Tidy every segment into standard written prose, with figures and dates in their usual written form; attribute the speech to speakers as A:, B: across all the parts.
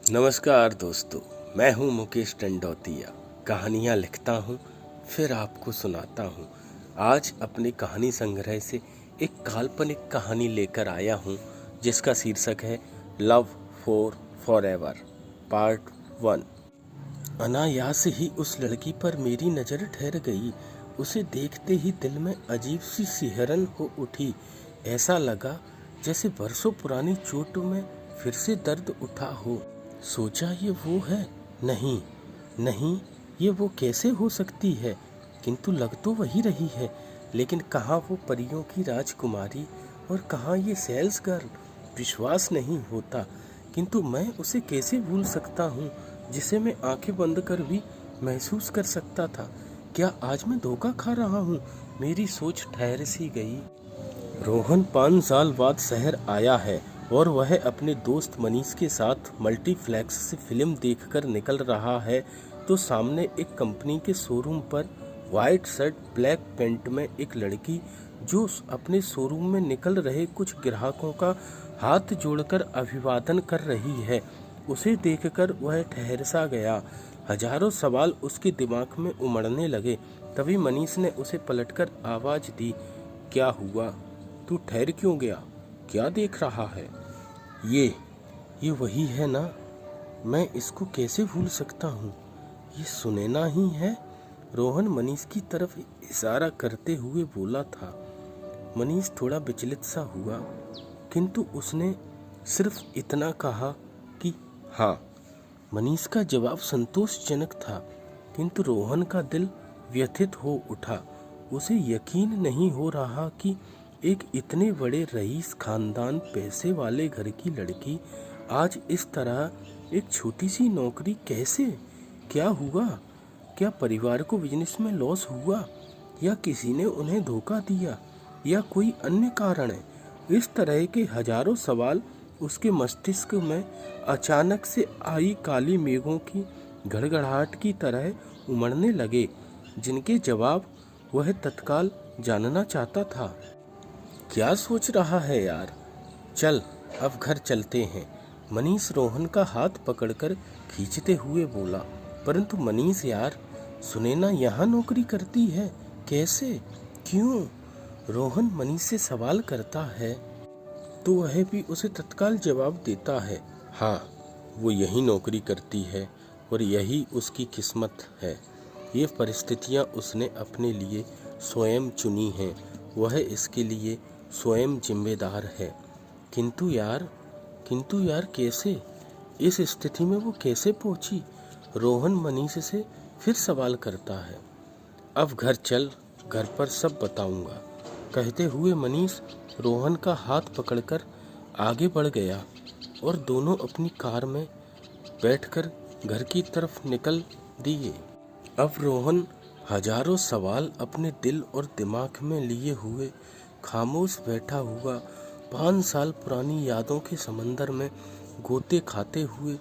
A: नमस्कार दोस्तों, मैं हूं मुकेश टंडौतिया। कहानियां लिखता हूं, फिर आपको सुनाता हूं। आज अपने कहानी संग्रह से एक काल्पनिक कहानी लेकर आया हूं, जिसका शीर्षक है लव फॉर फॉरएवर पार्ट 1। अनायास ही उस लड़की पर मेरी नज़र ठहर गई। उसे देखते ही दिल में अजीब सी सिहरन हो उठी। ऐसा लगा जैसे बरसों पुरानी चोट में फिर से दर्द उठा हो। सोचा ये वो है? नहीं नहीं, ये वो कैसे हो सकती है? किंतु लग तो वही रही है, लेकिन कहाँ वो परियों की राजकुमारी और कहाँ ये सेल्स गर्ल। विश्वास नहीं होता, किंतु मैं उसे कैसे भूल सकता हूँ जिसे मैं आंखें बंद कर भी महसूस कर सकता था। क्या आज मैं धोखा खा रहा हूँ? मेरी सोच ठहर सी गई। रोहन 5 साल बाद शहर आया है और वह अपने दोस्त मनीष के साथ मल्टीप्लेक्स से फिल्म देखकर निकल रहा है तो सामने एक कंपनी के शोरूम पर वाइट शर्ट ब्लैक पैंट में एक लड़की जो अपने शोरूम में निकल रहे कुछ ग्राहकों का हाथ जोड़कर अभिवादन कर रही है। उसे देखकर वह ठहर सा गया। हजारों सवाल उसके दिमाग में उमड़ने लगे। तभी मनीष ने उसे पलटकर आवाज दी, क्या हुआ? तू ठहर क्यों गया? क्या देख रहा है? ये वही है ना? मैं इसको कैसे भूल सकता हूँ? ये सुनैना ही है। रोहन मनीष की तरफ इशारा करते हुए बोला था। मनीष थोड़ा विचलित सा हुआ, किंतु उसने सिर्फ इतना कहा कि हाँ। मनीष का जवाब संतोषजनक था, किंतु रोहन का दिल व्यथित हो उठा। उसे यकीन नहीं हो रहा कि एक इतने बड़े रईस खानदान पैसे वाले घर की लड़की आज इस तरह एक छोटी सी नौकरी कैसे? क्या हुआ? क्या परिवार को बिजनेस में लॉस हुआ, या किसी ने उन्हें धोखा दिया, या कोई अन्य कारण है? इस तरह के हजारों सवाल उसके मस्तिष्क में अचानक से आई काली मेघों की गड़गड़ाहट की तरह उमड़ने लगे, जिनके जवाब वह तत्काल जानना चाहता था। क्या सोच रहा है यार? चल अब घर चलते हैं, मनीष रोहन का हाथ पकड़कर खींचते हुए बोला। परंतु मनीष यार, सुनैना यहाँ नौकरी करती है, कैसे? क्यों? रोहन मनीष से सवाल करता है तो वह भी उसे तत्काल जवाब देता है, हाँ वो यही नौकरी करती है और यही उसकी किस्मत है। ये परिस्थितियाँ उसने अपने लिए स्वयं चुनी हैं, वह इसके लिए स्वयं जिम्मेदार है। किंतु यार कैसे? इस स्थिति में वो कैसे पहुंची? रोहन मनीष से फिर सवाल करता है। अब घर चल, घर पर सब बताऊंगा, कहते हुए मनीष रोहन का हाथ पकड़कर आगे बढ़ गया और दोनों अपनी कार में बैठकर घर की तरफ निकल दिए। अब रोहन हजारों सवाल अपने दिल और दिमाग में लिए हुए खामोश बैठा हुआ 5 साल पुरानी यादों के समंदर में गोते खाते हुए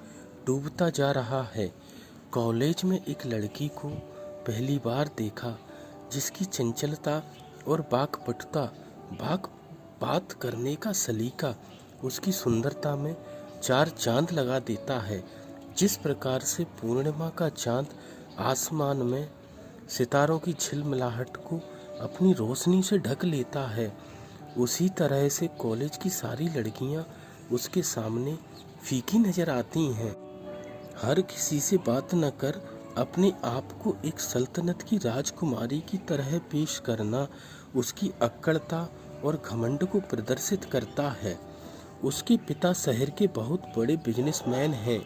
A: डूबता जा रहा है। कॉलेज में एक लड़की को पहली बार देखा, जिसकी चंचलता और बात करने का सलीका उसकी सुंदरता में 4 चांद लगा देता है। जिस प्रकार से पूर्णिमा का चांद आसमान में सितारों की झिलमिलाहट को अपनी रोशनी से ढक लेता है, उसी तरह से कॉलेज की सारी लड़कियां उसके सामने फीकी नजर आती हैं। हर किसी से बात न कर अपने आप को एक सल्तनत की राजकुमारी की तरह पेश करना उसकी अक्कड़ता और घमंड को प्रदर्शित करता है। उसके पिता शहर के बहुत बड़े बिजनेसमैन हैं।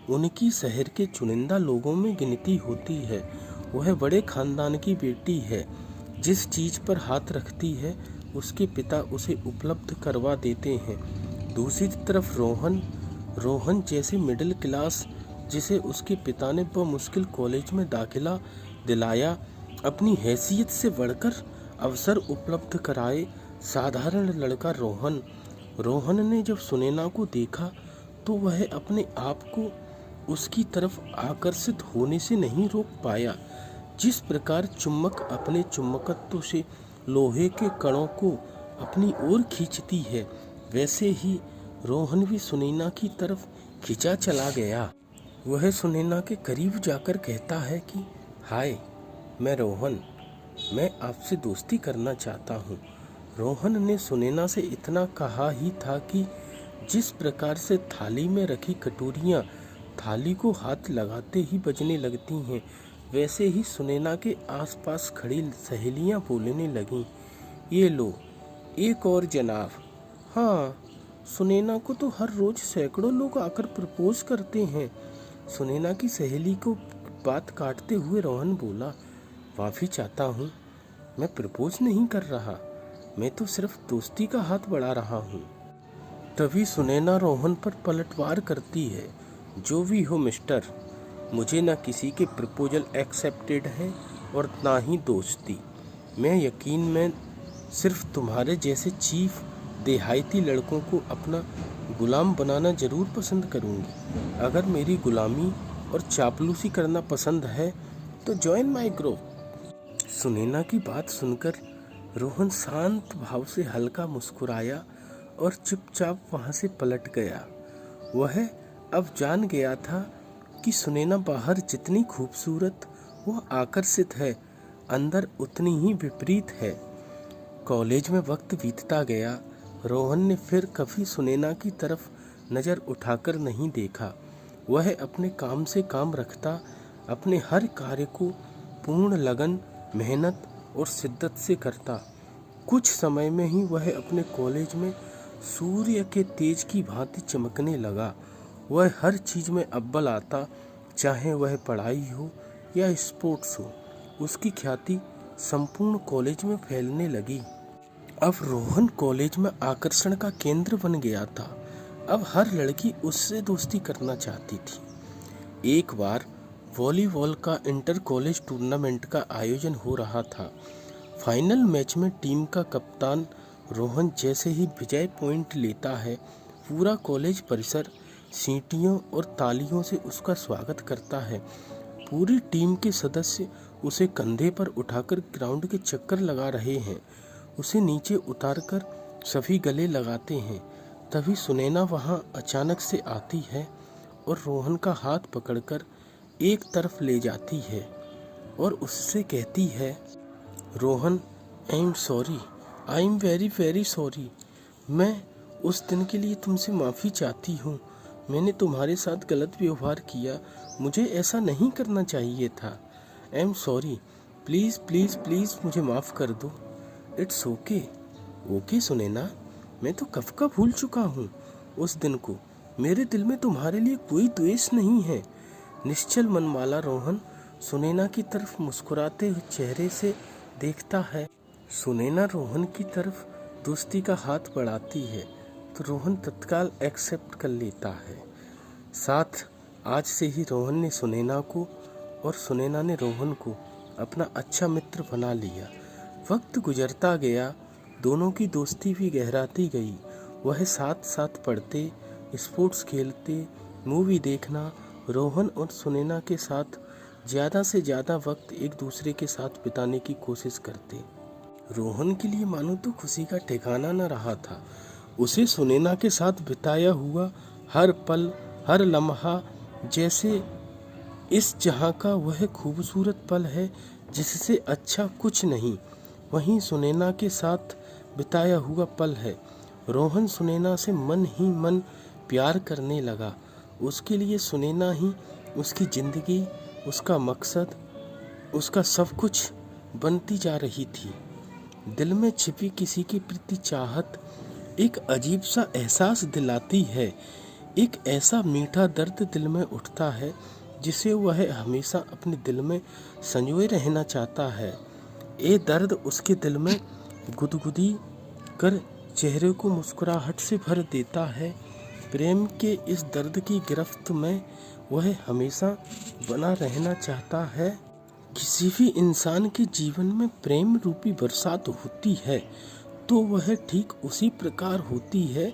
A: उनकी शहर के चुनिंदा लोगों में गिनती होती है। वह बड़े खानदान की बेटी है। जिस चीज़ पर हाथ रखती है उसके पिता उसे उपलब्ध करवा देते हैं। दूसरी तरफ रोहन जैसे मिडिल क्लास, जिसे उसके पिता ने बमुश्किल कॉलेज में दाखिला दिलाया, अपनी हैसियत से बढ़कर अवसर उपलब्ध कराए साधारण लड़का रोहन ने जब सुनैना को देखा तो वह अपने आप को उसकी तरफ आकर्षित होने से नहीं रोक पाया। जिस प्रकार चुम्बक अपने चुम्बकत्व से लोहे के कणों को अपनी ओर खींचती है, वैसे ही रोहन भी सुनैना की तरफ खिंचा चला गया। वह सुनैना के करीब जाकर कहता है कि हाय, मैं रोहन, मैं आपसे दोस्ती करना चाहता हूँ। रोहन ने सुनैना से इतना कहा ही था कि जिस प्रकार से थाली में रखी कटोरियाँ थाली को हाथ लगाते ही बजने लगती हैं, वैसे ही सुनैना के आसपास खड़ी सहेलियाँ बोलने लगीं, ये लो एक और जनाब। हाँ, सुनैना को तो हर रोज सैकड़ों लोग आकर प्रपोज करते हैं। सुनैना की सहेली को बात काटते हुए रोहन बोला, माफ़ी चाहता हूँ, मैं प्रपोज नहीं कर रहा, मैं तो सिर्फ दोस्ती का हाथ बढ़ा रहा हूँ। तभी सुनैना रोहन पर पलटवार करती है, जो भी हो मिस्टर, मुझे ना किसी के प्रपोजल एक्सेप्टेड है और ना ही दोस्ती। मैं यकीन में सिर्फ तुम्हारे जैसे चीफ देहाती लड़कों को अपना गुलाम बनाना ज़रूर पसंद करूँगी। अगर मेरी गुलामी और चापलूसी करना पसंद है तो जॉइन माय ग्रुप। सुनैना की बात सुनकर रोहन शांत भाव से हल्का मुस्कुराया और चुपचाप वहाँ से पलट गया। वह अब जान गया था कि सुनैना बाहर जितनी खूबसूरत व आकर्षित है, अंदर उतनी ही विपरीत है। कॉलेज में वक्त बीतता गया। रोहन ने फिर कभी सुनैना की तरफ नज़र उठाकर नहीं देखा। वह अपने काम से काम रखता, अपने हर कार्य को पूर्ण लगन, मेहनत और शिद्दत से करता। कुछ समय में ही वह अपने कॉलेज में सूर्य के तेज की भांति चमकने लगा। वह हर चीज़ में अव्वल आता, चाहे वह पढ़ाई हो या स्पोर्ट्स हो। उसकी ख्याति संपूर्ण कॉलेज में फैलने लगी। अब रोहन कॉलेज में आकर्षण का केंद्र बन गया था। अब हर लड़की उससे दोस्ती करना चाहती थी। एक बार वॉलीबॉल का इंटर कॉलेज टूर्नामेंट का आयोजन हो रहा था। फाइनल मैच में टीम का कप्तान रोहन जैसे ही विजय पॉइंट लेता है, पूरा कॉलेज परिसर सीटियों और तालियों से उसका स्वागत करता है। पूरी टीम के सदस्य उसे कंधे पर उठाकर ग्राउंड के चक्कर लगा रहे हैं। उसे नीचे उतारकर सभी गले लगाते हैं। तभी सुनैना वहां अचानक से आती है और रोहन का हाथ पकड़कर एक तरफ ले जाती है और उससे कहती है, Rohan, I am sorry, I am very very sorry. मैं उस दिन के लिए तुमसे माफ़ी चाहती हूँ। मैंने तुम्हारे साथ गलत व्यवहार किया, मुझे ऐसा नहीं करना चाहिए था। I am sorry, please please please मुझे माफ़ कर दो। It's okay. ओके सुनैना, मैं तो कब का भूल चुका हूँ उस दिन को। मेरे दिल में तुम्हारे लिए कोई द्वेष नहीं है। निश्चल मन वाला रोहन सुनैना की तरफ मुस्कुराते हुए चेहरे से देखता है। सुनैना रोहन की तरफ दोस्ती का हाथ बढ़ाती है तो रोहन तत्काल एक्सेप्ट कर लेता है। साथ आज से ही रोहन ने सुनैना को और सुनैना ने रोहन को अपना अच्छा मित्र बना लिया। वक्त गुजरता गया, दोनों की दोस्ती भी गहराती गई। वह साथ साथ पढ़ते, स्पोर्ट्स खेलते, मूवी देखना, रोहन और सुनैना के साथ ज़्यादा से ज़्यादा वक्त एक दूसरे के साथ बिताने की कोशिश करते। रोहन के लिए मानो तो खुशी का ठिकाना न रहा था। उसे सुनैना के साथ बिताया हुआ हर पल, हर लम्हा जैसे इस जहां का वह खूबसूरत पल है जिससे अच्छा कुछ नहीं, वहीं सुनैना के साथ बिताया हुआ पल है। रोहन सुनैना से मन ही मन प्यार करने लगा। उसके लिए सुनैना ही उसकी ज़िंदगी, उसका मकसद, उसका सब कुछ बनती जा रही थी। दिल में छिपी किसी के प्रति चाहत एक अजीब सा एहसास दिलाती है। एक ऐसा मीठा दर्द दिल में उठता है जिसे वह हमेशा अपने दिल में संजोए रहना चाहता है। ये दर्द उसके दिल में गुदगुदी कर चेहरे को मुस्कुराहट से भर देता है। प्रेम के इस दर्द की गिरफ्त में वह हमेशा बना रहना चाहता है। किसी भी इंसान के जीवन में प्रेम रूपी बरसात होती है तो वह ठीक उसी प्रकार होती है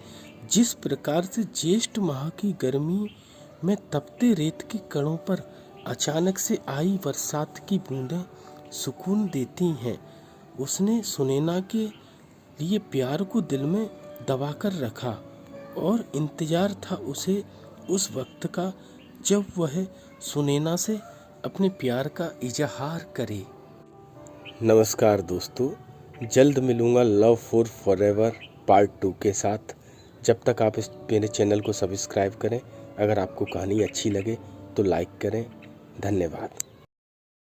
A: जिस प्रकार से ज्येष्ठ माह की गर्मी में तपते रेत के कणों पर अचानक से आई बरसात की बूंदें सुकून देती हैं। उसने सुनैना के लिए प्यार को दिल में दबाकर रखा और इंतजार था उसे उस वक्त का जब वह सुनैना से अपने प्यार का इजहार करे। नमस्कार दोस्तों, जल्द मिलूँगा लव फॉर फॉरएवर पार्ट 2 के साथ। जब तक आप इस मेरे चैनल को सब्सक्राइब करें, अगर आपको कहानी अच्छी लगे तो लाइक करें। धन्यवाद।